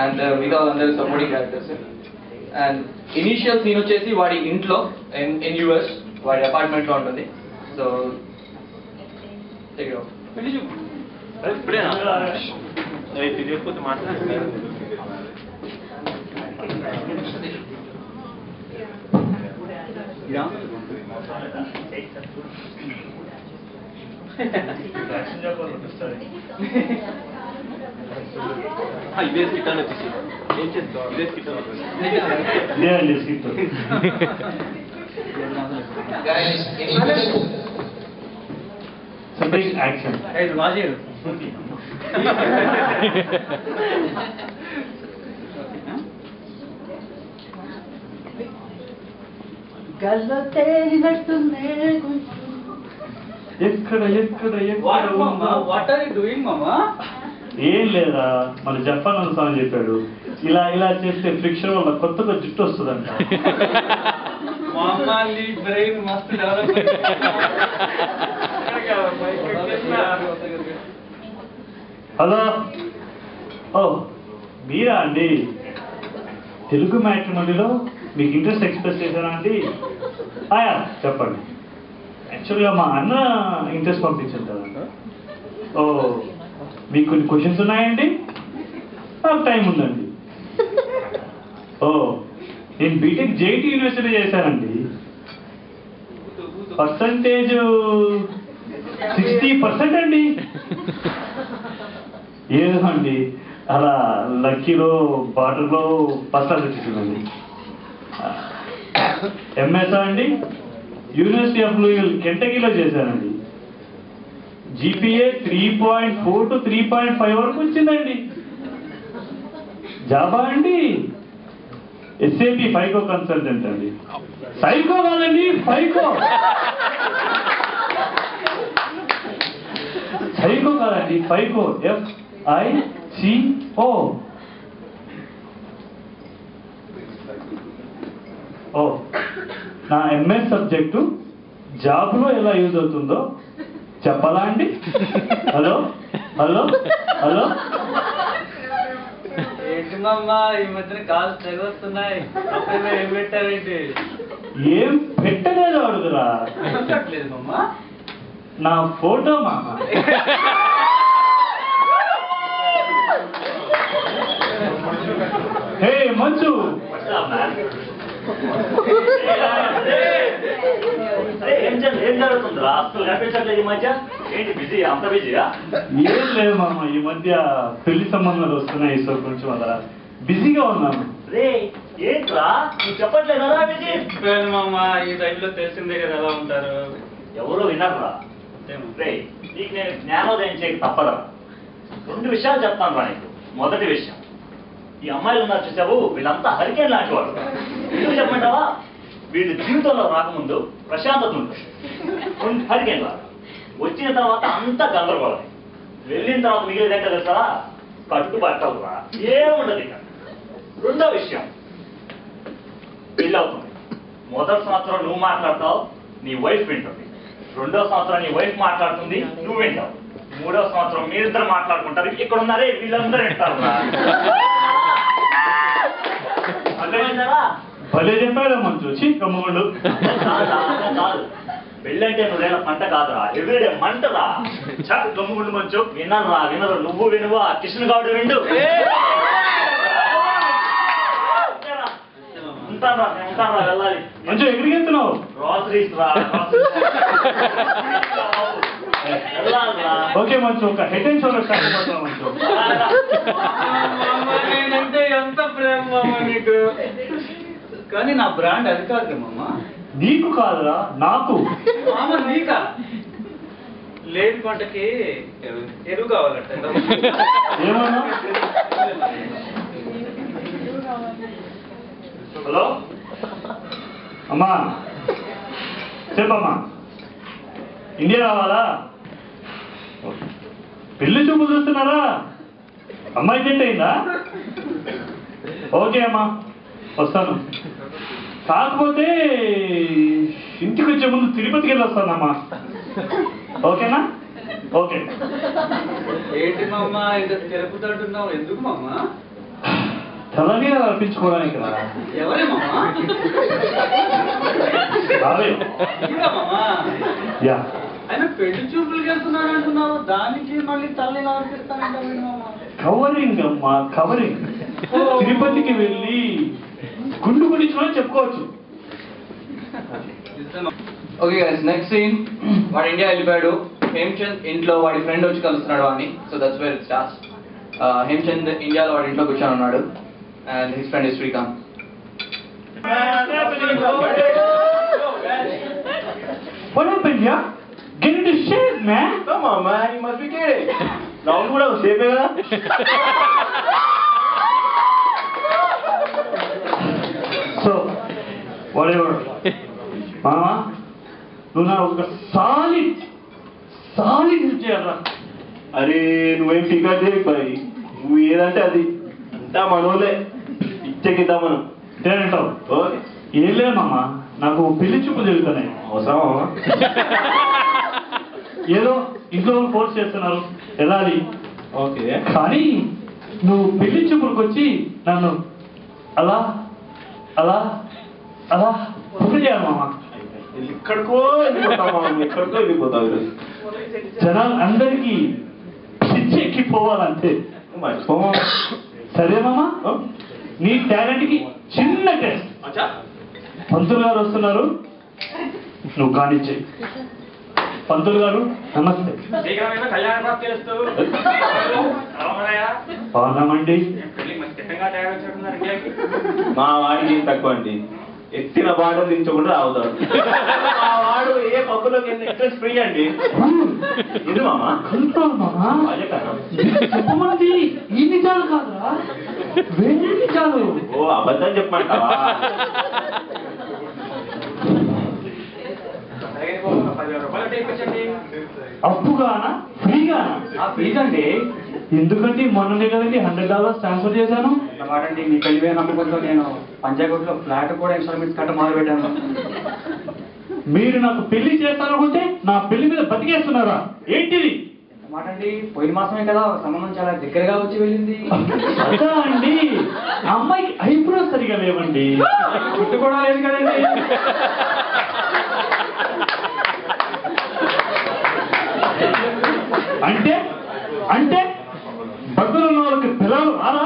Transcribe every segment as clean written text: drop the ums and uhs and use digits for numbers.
And మిగతా అందరూ supporting characters. And initial scene వచ్చేసి వాడి ఇంట్లో ఇన్ యూఎస్ వాడి అపార్ట్మెంట్లో ఉంటుంది. సో పెళ్లి చూపు తెలియకపోతే మాట్లాడుతున్నారు. ఇదే స్కిట్ అని వచ్చేసి ఏం చేస్తావు? ఇదే స్కిట్ యాక్షన్ గల్ల తేలినట్టుంది ఎక్కడ ఎక్కడ వాట్ ఆర్ యు డూయింగ్ మామా? ఏం లేదా మన జపాన్ సాంగ్ చెప్పాడు, ఇలా ఇలా చేస్తే ఫ్రిక్షన్ వల్ల కొత్తగా జుట్టు వస్తుందంట. మామాలి బ్రెయిన్ మస్తు డెవలప్. హలో, ఓ మీరా అండి? తెలుగు మ్యాట్రిమోనీలో మీకు ఇంట్రెస్ట్ ఎక్స్ప్రెస్ చేశారా అండి? ఆయా చెప్పండి. యాక్చువల్గా మా అన్న ఇంట్రెస్ట్ పంపించారు. ఓ మీకు కొన్ని క్వశ్చన్స్ ఉన్నాయండి? నాకు టైం ఉందండి. ఓ నేను బీటెక్ జేఐటీ యూనివర్సిటీ చేశానండి. పర్సంటేజ్ 60% అండి. ఏదో అండి అలా లక్కీలో బాటర్లో పర్సెంట్ వచ్చేసిందండి. ఎంఎస్ఆ అండి యూనివర్సిటీ ఆఫ్ లూయిల్ కెంటకీలో చేశానండి. జీపీఏ 3.4 to 3.5 వరకు వచ్చిందండి. జాబా అండి ఎస్ఏపి ఫైకో కన్సల్టెంట్ అండి. సైకో కాదండి, ఫైకో. సైకో కాదండి, ఫైకో, FICO. ఓ నా ఎంఎస్ సబ్జెక్టు జాబ్లో ఎలా యూజ్ అవుతుందో చెప్పాలా అండి? హలో హలో హలో, ఏంటి మామా ఈ మధ్యన కాల్స్ తెగొస్తున్నాయి? ఏం పెట్టారేంటి? ఏం పెట్టలేదు అడుగురా. పెట్టలేదు మామా. నా ఫోటో మామ. హే మంచు, ఏం జరుగుతుందిరా? అసలు కనిపించట్లేదు ఈ మధ్య. ఏంటి బిజీ? అంత బిజీయా? ఏం లేదు మామ, ఈ మధ్య పెళ్లి సంబంధాలు వస్తున్నాయి, సో కొంచెం అలా బిజీగా ఉన్నాను. రే ఏంట్రా నువ్వు చెప్పట్లేదా బిజీ? మామా ఈ టైంలో తెలిసిందే కదా ఎలా ఉంటారు. ఎవరో వినర్రా. రే నీకు నేను జ్ఞానోదయం చేయక తప్పదా? 2 విషయాలు చెప్తాను రా నీకు. మొదటి విషయం, ఈ అమ్మాయిలు ఉన్నారు చూసావు, వీళ్ళంతా హరికేన్ లాంటి వాళ్ళు. ఎందుకు చెప్పమంటావా? వీళ్ళు జీవితంలో రాకముందు ప్రశాంతత ఉంటుంది, హరికేన్ లాగా. వచ్చిన తర్వాత అంతా గందరగోళం. వెళ్ళిన తర్వాత మిగిలిదంటే తెలుసా? కట్టుబట్టవురా, ఏముండదు ఇక. రెండో విషయం, పెళ్ళి అవుతుంది. మొదటి సంవత్సరం నువ్వు మాట్లాడతావు, నీ వైఫ్ వింటుంది. రెండో సంవత్సరం నీ వైఫ్ మాట్లాడుతుంది, నువ్వు వింటావు. మూడో సంవత్సరం మీరిద్దరు మాట్లాడుకుంటారు. ఇక్కడ ఉన్నారే వీళ్ళందరూ వింటారు. భలే చెప్పాడు మంచు. కమ్మగుండు కాదు, పెళ్ళంటే నువ్వేనా పంట కాదురా, ఎవ్రీడే మంటరా. గమ్ముగుండు మంచు. వినరా వినరు, నువ్వు వినువా, కృష్ణ గౌడ్ విండు. ఉంటాను రా, వెళ్ళాలి. మంచు ఎక్కడికి వెళ్తున్నావు? గ్రాసరీస్ రా. ఓకే మంచు, ఒక హెడ్ అండ్ షోల్డర్ స్టార్ట్ అయిపోతున్నావు మంచు. నేనంటే ఎంత ప్రేమ మామ నీకు. కానీ నా బ్రాండ్ అది కాదు మామ. నీకు కాదురా, నాకు. మామ నీకా? లేని పంటకి ఎరువు కావాలంట. ఏమన్నా? హలో అమ్మా, చెప్పమ్మా. ఇండియా రావాలా? పెళ్లి చూపులు చూస్తున్నారా? అమ్మాయి సెట్ అయిందా? ఓకే అమ్మా, వస్తాను. కాకపోతే ఇంటికి వచ్చే ముందు తిరుపతికి వెళ్ళి వస్తానమ్మా. ఓకేనా? ఓకే. ఏంటి మామ ఇంత తిరుపతి అంటున్నావు? ఎందుకు మామ? తెల్లనీరు అర్పించుకోవడానికి రా. ఎవరే మామా రావే. యా ఆయన పెళ్లి చూపులకి వెళ్తున్నాడు అంటున్నావు, దానికి మళ్ళీ తల్లి అర్పిస్తానంటావు మామ. కవరింగ్ అమ్మా, కవరింగ్. తిరుపతికి వెళ్ళి గుండు గుడించుకొని చెప్పుకోవచ్చు. Okay guys, next scene. వాడు ఇండియా వెళ్ళిపోయాడు. హేమచంద్ ఇంట్లో వాడి ఫ్రెండ్ వచ్చి కలుస్తున్నాడు అని. So that's where it starts. Hemachand ఇండియాలో వాడి ఇంట్లో కూర్చొని ఉన్నాడు. And his friend is Srikanth. What happened, yeah? Get into shape, man. Come on, man, you must be kidding. Round కూడా షేపే కదా. So, whatever. మామా, నువ్వు నా ఒక సాలిడ్ హెల్ప్ చేయాలరా. అరే నువ్వేం టికెట్ చేయకు బాయ్, నువ్వు ఏదంటే అది అంతా మనోలే ఇచ్చేకిద్దాం మనం. ఏంటంటావు? ఓకే ఏం లేదు మామ, నాకు పెళ్లి చూపులు జరుగుతున్నాయి. అవసరమా? ఏదో ఇంట్లో ఫోర్స్ చేస్తున్నారు, వెళ్ళాలి. ఓకే కానీ నువ్వు పెళ్లి చూపులకు వచ్చి నన్ను అలా అలా అలా పూజ చేయాలి మామ. ఎక్కడికో వెళ్ళిపోతావు ఈరోజు. జనాలు అందరికీ పిచ్చి ఎక్కిపోవాలంటే మర్చిపోమా. సరే మామ, నీ టాలెంట్ కి చిన్న టెస్ట్. పంతులు గారు వస్తున్నారు, నువ్వు కానిచ్చే. పంతులు గారు నమస్తే. బాగున్నామండి. మా వాడికి ఏం తక్కువ అండి, ఎత్తిన బాటలు దించకుండా రావుతాడు. మా వాడు ఏ పప్పులోకి ఎంట్రెన్స్ ఫ్రీ అండి. ఇది మామా కలుపుతావు మామ. చెప్పమంది ఈ నిజాలు కాదురా, వేరే నిజాలు. ఓ అబద్ధం చెప్పమంటావా? అప్పుగానా ఫ్రీగానా? ఫ్రీకండి. ఎందుకంటే మొన్ననే కదండి $100 ట్రాన్స్ఫర్ చేశాను. వాడండి మీ పెళ్లి నమ్మకంతో నేను పంచాయతీలో ఫ్లాట్ కూడా ఇన్స్టాల్మెంట్ కట్ట మొదలు పెట్టాను. మీరు నాకు పెళ్లి చేస్తారనుకుంటే నా పెళ్లి మీద బతికేస్తున్నారా ఏంటిది? మాటండి పోయిన మాసమే కదా సంబంధం చాలా దగ్గరగా వచ్చి వెళ్ళింది. అదా అండి, ఆ అమ్మాయికి ఐబ్రోస్ సరిగా లేవండి, గుర్తు కూడా లేదు కదండి. అంటే అంటే బట్టలు ఉన్న వాళ్ళకి పిల్లలు రారా?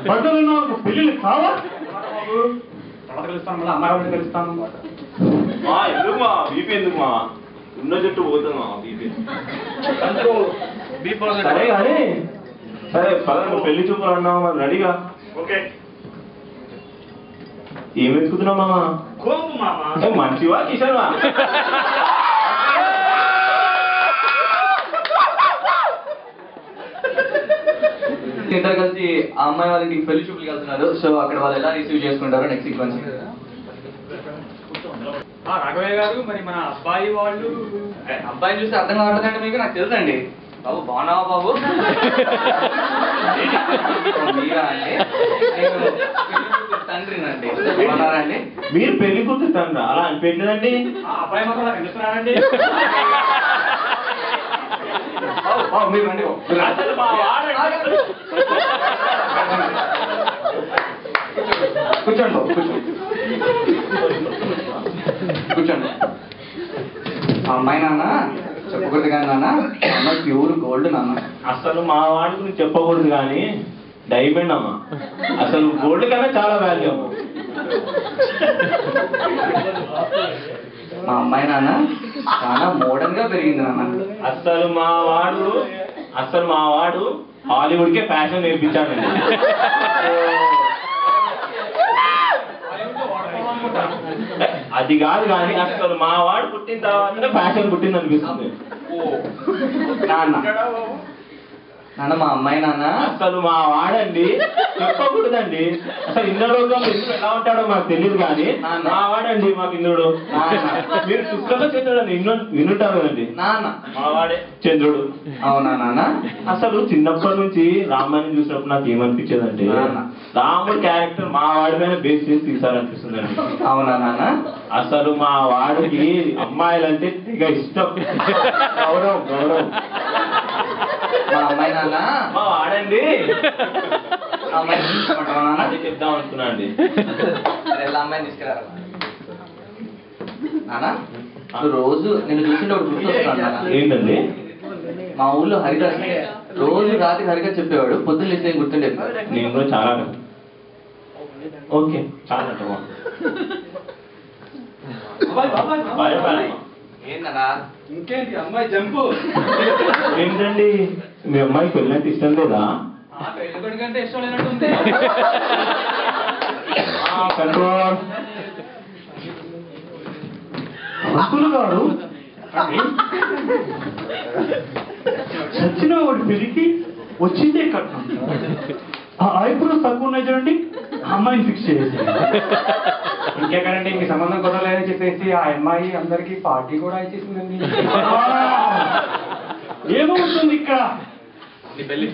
బట్టలు ఉన్న వాళ్ళకి పెళ్లిళ్ళు కావా? తర్వాత కలుస్తాను, మళ్ళీ అమ్మాయి వాళ్ళని కలుస్తాను. ఎందుకు మా బీపీ ఎందుకు మా ఉన్న చుట్టూ పోతుంది మా బీపీ. సరే అరే, సరే పద, నువ్వు పెళ్లి చూపులు అన్నావు మరి రెడీగా. ఓకే ఏం వెతుకుతున్నావు మామా? కోపు మామ. మంచివా కిషన్వా? ఇద్దరు కలిసి ఆ అమ్మాయి వాళ్ళ ఇంటికి పెళ్లి చూపులకి వెళ్తున్నారు. సో అక్కడ వాళ్ళు ఎలా రిసీవ్ చేసుకుంటారో నెక్స్ట్ సీక్వెన్స్. రాఘవయ్య గారు, మరి మన అబ్బాయి వాళ్ళు అబ్బాయిని చూస్తే అర్థం కావట్లేదండి మీకు? నాకు తెలుసండి. బాబు బాగున్నావా బాబు? మీరా అండి? నేను తండ్రినండి. బాగున్నారా అండి? మీరు పెళ్లి కూతురుతాను అలా అనిపించదండి. అబ్బాయి మాత్రం అలా కనిపిస్తున్నాడండి. బాబు మీరు రండి బాబు. అసలు మా వాడు కూర్చోండి బాబు, కూర్చోండి కూర్చోండి. ఆ అమ్మాయి నాన్న చెప్పకూడదు కానీ నాన్న, ఆ అమ్మాయి ప్యూర్ గోల్డ్ నాన్న. అసలు మా వాడి గురించి చెప్పకూడదు కానీ డైమండ్ అమ్మా, అసలు గోల్డ్ కన్నా చాలా వాల్యూ అమ్మా. మా అమ్మాయి నాన్న చాలా మోడర్న్ గా పెరిగింది నాన్న. అసలు మా వాడు హాలీవుడ్ కే ఫ్యాషన్ నేర్పించాడండి. అది కాదు కానీ అసలు మా వాడు పుట్టిన తర్వాతనే ఫ్యాషన్ పుట్టింది అనిపిస్తుంది. నాన్న నాన్న మా అమ్మాయి నాన్న అసలు మా వాడండి చెప్పకూడదండి. అసలు ఇంద్రుడు ఇంద్రుడు ఎలా ఉంటాడో మాకు తెలియదు కానీ మా వాడండి మాకు ఇంద్రుడు. మీరు చుక్కలో చంద్రుడు అని వినుంటారు కదండి. నాన్న మా వాడే చంద్రుడు. అవునా నాన్న? అసలు చిన్నప్పటి నుంచి రామాయణం చూసినప్పుడు నాకు ఏమనిపించేదంటే రాముడు క్యారెక్టర్ మా వాడి మీద బేస్ చేసి తీసారనిపిస్తుందండి. అవునా నాన్న? అసలు మా వాడికి అమ్మాయిలంటే ఇక ఇష్టం, గౌరవం. మా అమ్మాయి నాన్న మా వాడండి అమ్మాయిని తీసుకురామంటావా నాన్న? అదే చెప్దాం అనుకున్నా అండి. సరే, వెళ్ళి అమ్మాయిని తీసుకురా నాన్న. నువ్వు రోజు నేను చూస్తుంటే ఒకటి గుర్తొస్తున్నాను నాన్న. ఏంటండి? మా ఊళ్ళో హరిదాస్ రోజు రాత్రి హరిగా చెప్పేవాడు, పొద్దున్న లేస్తే ఏం గుర్తుండేది కాదు. నేను కూడా చాలా ఓకే చాలా ఏంటన్నా? ఇంకేంటి అమ్మాయి జంపు ఏంటండి మీ అమ్మాయి పెళ్ళంటే ఇష్టం లేదా? పెళ్లి కొడుకంటే ఇష్టం లేనట్టుంది. కంట్రోల్. పంతులు గారు చచ్చిన వాడి పెళ్లికి వచ్చిందే కట్నం. ఆ ఐబ్రోస్ తక్కువ ఉన్నాయి చూడండి, అమ్మాయిని ఫిక్స్ చేసి ఇంకెక్కడండి మీ సంబంధం కుదరలేదని చెప్పేసి ఆ అమ్మాయి అందరికి పార్టీ కూడా ఇచ్చేసిందండి. ఏమవుతుంది ఇక్కడ? నీ పెళ్లి